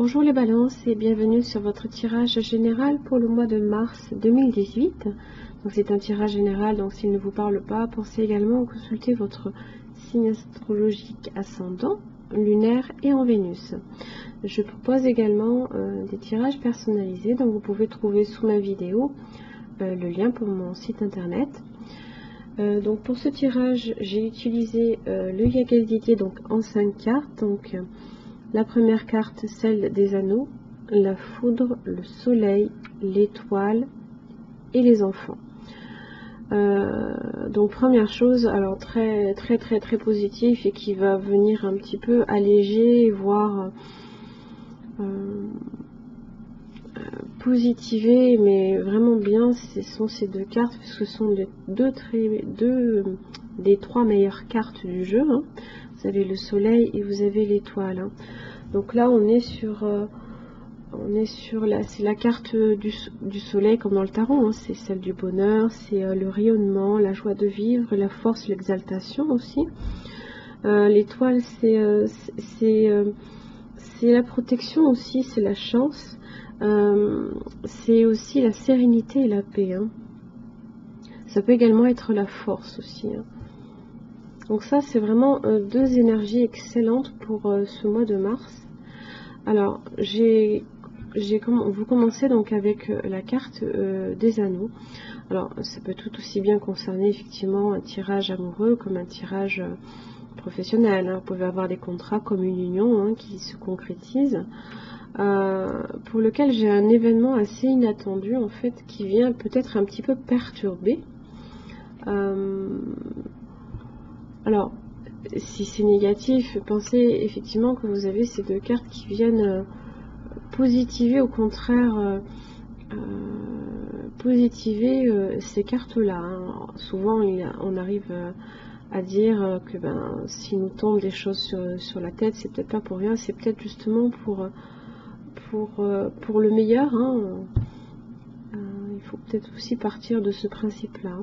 Bonjour les balances et bienvenue sur votre tirage général pour le mois de mars 2018. Donc c'est un tirage général, donc s'il ne vous parle pas, pensez également à consulter votre signe astrologique ascendant, lunaire et en Vénus. Je propose également des tirages personnalisés, donc vous pouvez trouver sous ma vidéo le lien pour mon site internet. Donc pour ce tirage, j'ai utilisé le Yagadidier donc en 5 cartes. Donc la première carte, celle des anneaux, la foudre, le soleil, l'étoile et les enfants. Donc première chose, alors très positif et qui va venir un petit peu alléger, voire positiver, mais vraiment bien, ce sont ces deux cartes, parce que ce sont deux des trois meilleures cartes du jeu. Hein. Vous avez le soleil et vous avez l'étoile. Hein. Donc là, on est sur c'est la carte du soleil comme dans le tarot. Hein. C'est celle du bonheur, c'est le rayonnement, la joie de vivre, la force, l'exaltation aussi. L'étoile, c'est la protection aussi, c'est la chance. C'est aussi la sérénité et la paix. Hein. Ça peut également être la force aussi. Hein. Donc ça, c'est vraiment deux énergies excellentes pour ce mois de mars. Alors, vous commencez donc avec la carte des anneaux. Alors, ça peut tout aussi bien concerner effectivement un tirage amoureux comme un tirage professionnel. Hein. Vous pouvez avoir des contrats comme une union hein, qui se concrétise. Pour lequel j'ai un événement assez inattendu en fait qui vient peut-être un petit peu perturber. Alors si c'est négatif, pensez effectivement que vous avez ces deux cartes qui viennent positiver, au contraire positiver ces cartes là. Hein. Souvent on arrive à dire que si nous tombent des choses sur la tête, c'est peut-être pas pour rien, c'est peut-être justement pour le meilleur. Hein. Il faut peut-être aussi partir de ce principe-là.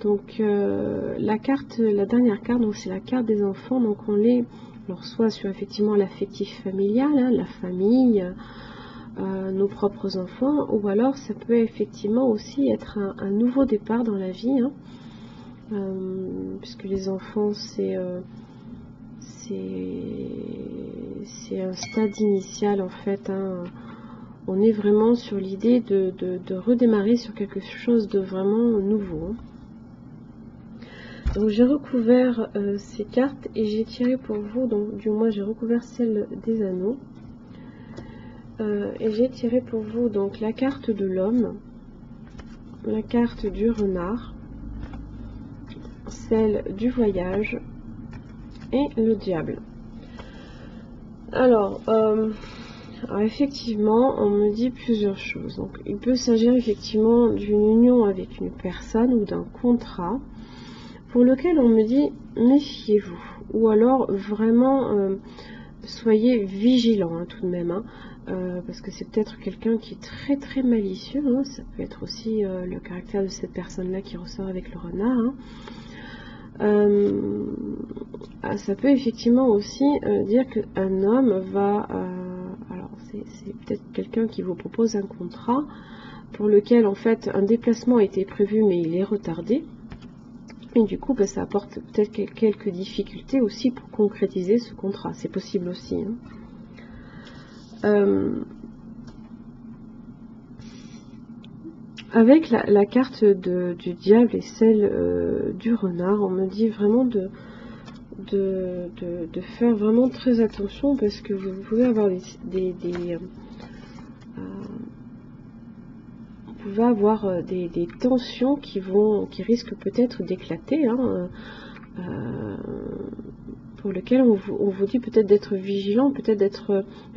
Donc la dernière carte, donc c'est la carte des enfants. Donc on est alors soit sur effectivement l'affectif familial, hein, la famille, nos propres enfants, ou alors ça peut effectivement aussi être un nouveau départ dans la vie, hein, puisque les enfants c'est un stade initial en fait. Hein. On est vraiment sur l'idée de redémarrer sur quelque chose de vraiment nouveau. Donc j'ai recouvert ces cartes et j'ai tiré pour vous, donc du moins j'ai recouvert celle des anneaux. Et j'ai tiré pour vous donc la carte de l'homme, la carte du renard, celle du voyage et le diable. Alors effectivement, on me dit plusieurs choses. Donc, il peut s'agir effectivement d'une union avec une personne ou d'un contrat pour lequel on me dit méfiez-vous. Ou alors vraiment soyez vigilant hein, tout de même. Hein, parce que c'est peut-être quelqu'un qui est très malicieux. Hein, ça peut être aussi le caractère de cette personne-là qui ressort avec le renard. Hein. Ça peut effectivement aussi dire qu'un homme va... alors c'est peut-être quelqu'un qui vous propose un contrat pour lequel en fait un déplacement a été prévu mais il est retardé. Et du coup ça apporte peut-être quelques difficultés aussi pour concrétiser ce contrat. C'est possible aussi. Hein. Avec la carte du diable et celle du renard, on me dit vraiment de faire vraiment très attention parce que vous pouvez avoir des tensions qui risquent peut-être d'éclater, hein, pour lesquelles on vous dit peut-être d'être vigilant, peut-être de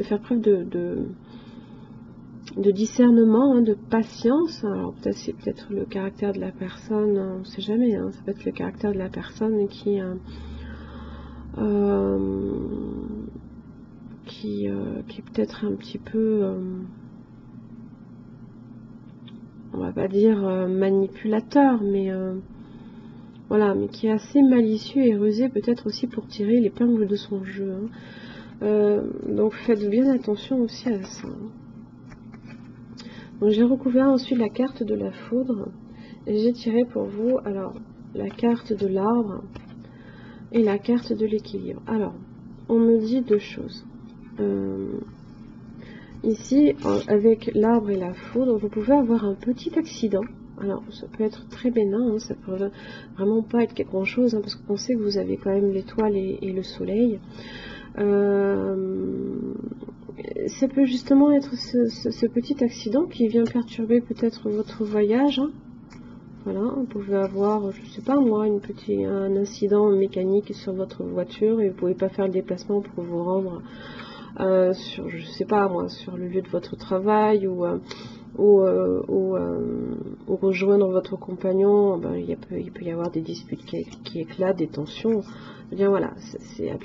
faire preuve de discernement, hein, de patience. Alors c'est peut-être le caractère de la personne, on ne sait jamais, hein, ça peut être le caractère de la personne qui est peut-être un petit peu on va pas dire manipulateur, mais voilà, mais qui est assez malicieux et rusé peut-être aussi pour tirer l'épingle de son jeu. Hein. Donc faites bien attention aussi à ça. Donc j'ai recouvert ensuite la carte de la foudre et j'ai tiré pour vous alors la carte de l'arbre et la carte de l'équilibre. Alors on me dit deux choses. Ici avec l'arbre et la foudre, vous pouvez avoir un petit accident. Alors ça peut être très bénin, hein, ça peut vraiment pas être grand chose, hein, parce que pensez que vous avez quand même l'étoile et le soleil. Ça peut justement être ce petit accident qui vient perturber peut-être votre voyage. Hein. Voilà, vous pouvez avoir, je sais pas moi, un incident mécanique sur votre voiture et vous pouvez pas faire le déplacement pour vous rendre sur, je sais pas moi, sur le lieu de votre travail ou rejoindre votre compagnon. Ben, il peut y avoir des disputes qui éclatent, des tensions. Eh bien voilà,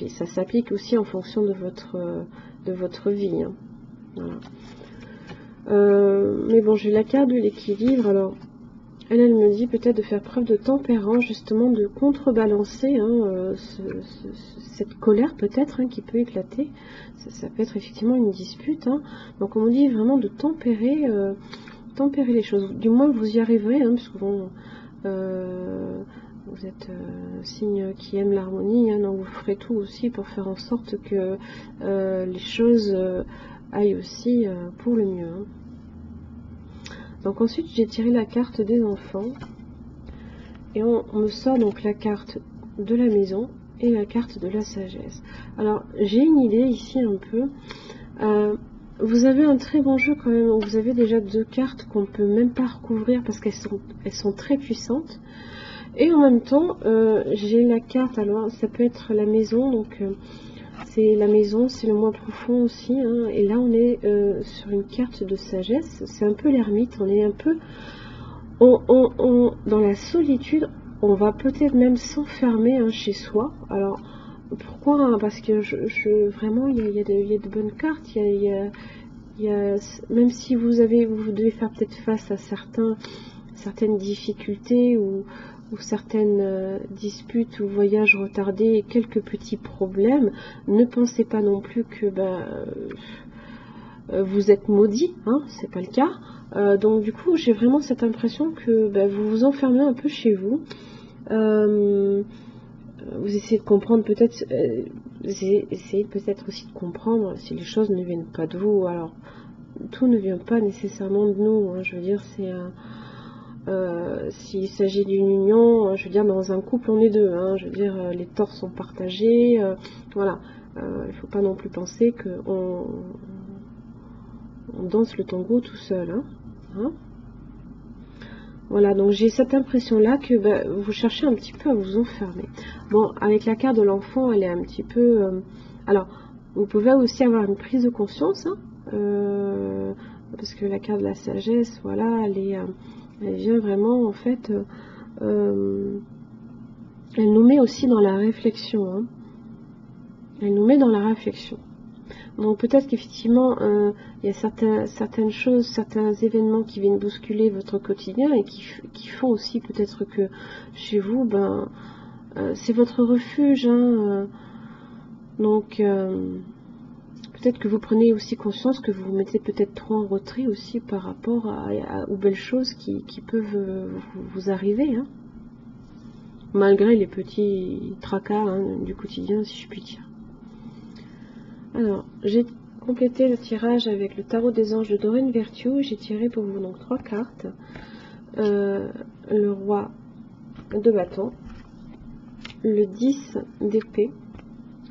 ça s'applique aussi en fonction de votre vie. Hein. Voilà. Mais bon, j'ai la carte de l'équilibre. Alors, elle me dit peut-être de faire preuve de tempérance, justement, de contrebalancer hein, cette colère peut-être hein, qui peut éclater. Ça peut être effectivement une dispute. Hein. Donc on me dit vraiment de tempérer les choses. Du moins vous y arriverez, hein, puisque bon, vous êtes signe qui aime l'harmonie, hein, donc vous ferez tout aussi pour faire en sorte que les choses aillent aussi pour le mieux. Hein. Donc ensuite j'ai tiré la carte des enfants et on me sort donc la carte de la maison et la carte de la sagesse. Alors j'ai une idée ici un peu. Vous avez un très bon jeu quand même. Vous avez déjà deux cartes qu'on ne peut même pas recouvrir parce qu'elles sont très puissantes. Et en même temps j'ai la carte. Alors ça peut être la maison. Donc c'est la maison, c'est le moi profond aussi. Hein, et là on est sur une carte de sagesse. C'est un peu l'ermite. On est un peu dans la solitude. On va peut-être même s'enfermer hein, chez soi. Alors pourquoi hein, parce que vraiment il y a de bonnes cartes. Même si vous devez faire peut-être face à certaines difficultés ou certaines disputes ou voyages retardés et quelques petits problèmes, ne pensez pas non plus que vous êtes maudit, hein, c'est pas le cas. Donc du coup j'ai vraiment cette impression que vous vous enfermez un peu chez vous. Vous essayez de comprendre peut-être, essayez peut-être aussi de comprendre si les choses ne viennent pas de vous. Alors tout ne vient pas nécessairement de nous, hein, je veux dire c'est s'il s'agit d'une union, je veux dire dans un couple on est deux, hein, je veux dire les torts sont partagés, voilà, il ne faut pas non plus penser qu'on danse le tango tout seul, hein. Voilà, donc j'ai cette impression-là que vous cherchez un petit peu à vous enfermer. Bon, avec la carte de l'enfant, elle est un petit peu... alors, vous pouvez aussi avoir une prise de conscience, hein, parce que la carte de la sagesse, voilà, elle vient vraiment, en fait... elle nous met aussi dans la réflexion. Hein. Elle nous met dans la réflexion. Donc peut-être qu'effectivement, il y a certaines choses, certains événements qui viennent bousculer votre quotidien et qui font aussi peut-être que chez vous, c'est votre refuge. Hein, donc peut-être que vous prenez aussi conscience que vous vous mettez peut-être trop en retrait aussi par rapport aux belles choses qui peuvent vous arriver. Hein, malgré les petits tracas hein, du quotidien, si je puis dire. Alors, j'ai complété le tirage avec le tarot des anges de Doreen Virtue. J'ai tiré pour vous donc 3 cartes. Le roi de bâton, le 10 d'épée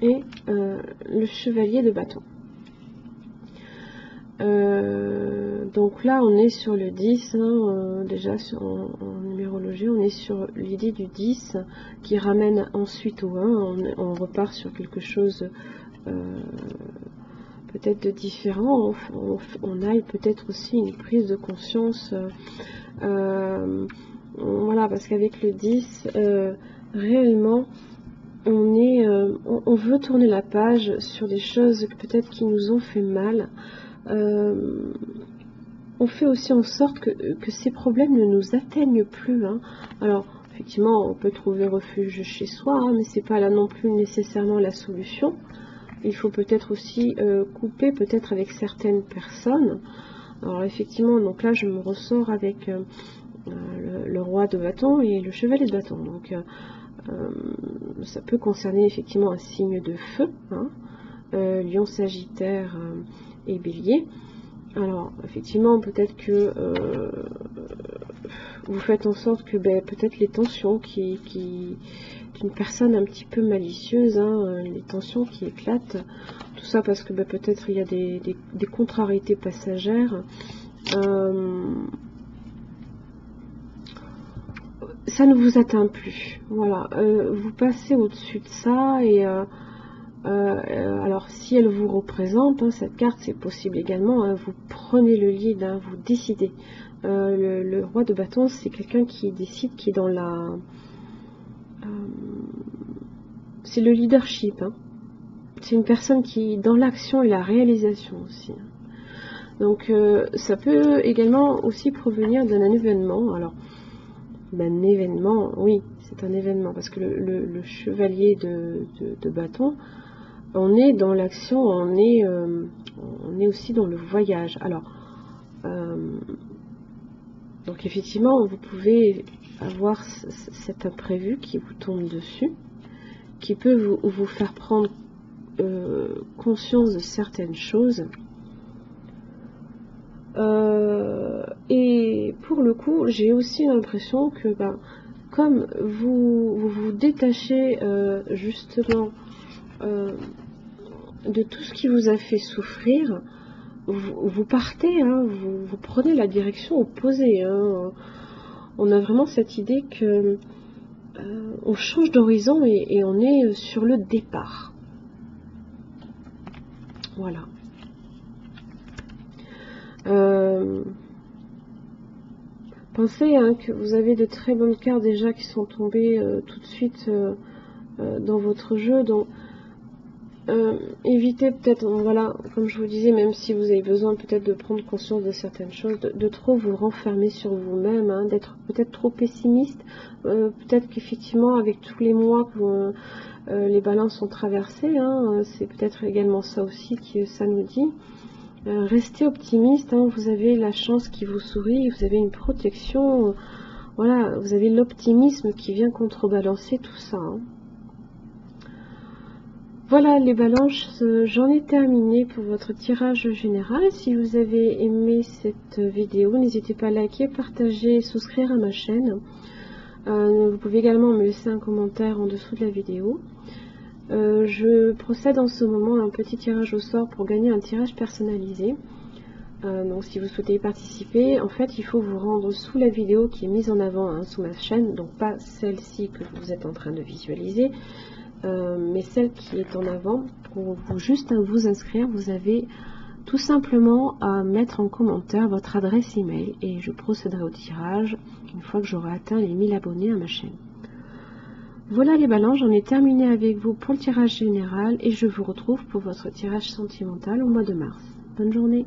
et le chevalier de bâton. Donc là, on est sur le 10, hein, déjà en numérologie, on est sur l'idée du 10 qui ramène ensuite au 1. On repart sur quelque chose... peut-être de différent, on a peut-être aussi une prise de conscience, voilà, parce qu'avec le 10, réellement, on veut tourner la page sur des choses peut-être qui nous ont fait mal. On fait aussi en sorte que ces problèmes ne nous atteignent plus. Hein. Alors, effectivement, on peut trouver refuge chez soi, hein, mais c'est pas là non plus nécessairement la solution. il faut peut-être aussi couper peut-être avec certaines personnes. Alors effectivement, donc là je me ressors avec le roi de bâton et le chevalier de bâton. Donc ça peut concerner effectivement un signe de feu, hein, Lion, Sagittaire et Bélier. Alors effectivement, peut-être que vous faites en sorte que peut-être les tensions d'une personne un petit peu malicieuse, hein, les tensions qui éclatent, tout ça parce que peut-être il y a des contrariétés passagères. Ça ne vous atteint plus, voilà, vous passez au-dessus de ça et alors si elle vous représente, hein, cette carte, c'est possible également, hein, vous prenez le lead, hein, vous décidez. Le roi de bâton, c'est quelqu'un qui décide, qui est dans la... c'est le leadership, hein. C'est une personne qui est dans l'action et la réalisation aussi. Donc ça peut également aussi provenir d'un événement. Alors, d'un événement, oui, c'est un événement, parce que le chevalier de bâton, on est dans l'action, on est aussi dans le voyage. Alors, donc effectivement, vous pouvez avoir cet imprévu qui vous tombe dessus, qui peut vous faire prendre conscience de certaines choses. Et pour le coup, j'ai aussi l'impression que comme vous détachez justement de tout ce qui vous a fait souffrir, vous partez, hein, vous prenez la direction opposée, hein. On a vraiment cette idée que on change d'horizon et on est sur le départ. Voilà. Pensez, hein, que vous avez de très bonnes cartes déjà qui sont tombées tout de suite dans votre jeu. Donc évitez peut-être, voilà, comme je vous disais, même si vous avez besoin peut-être de prendre conscience de certaines choses, de trop vous renfermer sur vous-même, hein, d'être peut-être trop pessimiste. Peut-être qu'effectivement avec tous les mois que les balances sont traversées, hein, c'est peut-être également ça aussi que ça nous dit. Restez optimiste, hein, vous avez la chance qui vous sourit, vous avez une protection, voilà, vous avez l'optimisme qui vient contrebalancer tout ça, hein. Voilà les balances, j'en ai terminé pour votre tirage général. Si vous avez aimé cette vidéo, n'hésitez pas à liker, partager, souscrire à ma chaîne. Vous pouvez également me laisser un commentaire en dessous de la vidéo. Je procède en ce moment à un petit tirage au sort pour gagner un tirage personnalisé. Donc si vous souhaitez y participer, en fait il faut vous rendre sous la vidéo qui est mise en avant, hein, sous ma chaîne, donc pas celle-ci que vous êtes en train de visualiser, mais celle qui est en avant. Pour vous juste vous inscrire, vous avez tout simplement à mettre en commentaire votre adresse email et je procéderai au tirage une fois que j'aurai atteint les 1000 abonnés à ma chaîne. Voilà les balances, j'en ai terminé avec vous pour le tirage général et je vous retrouve pour votre tirage sentimental au mois de mars. Bonne journée.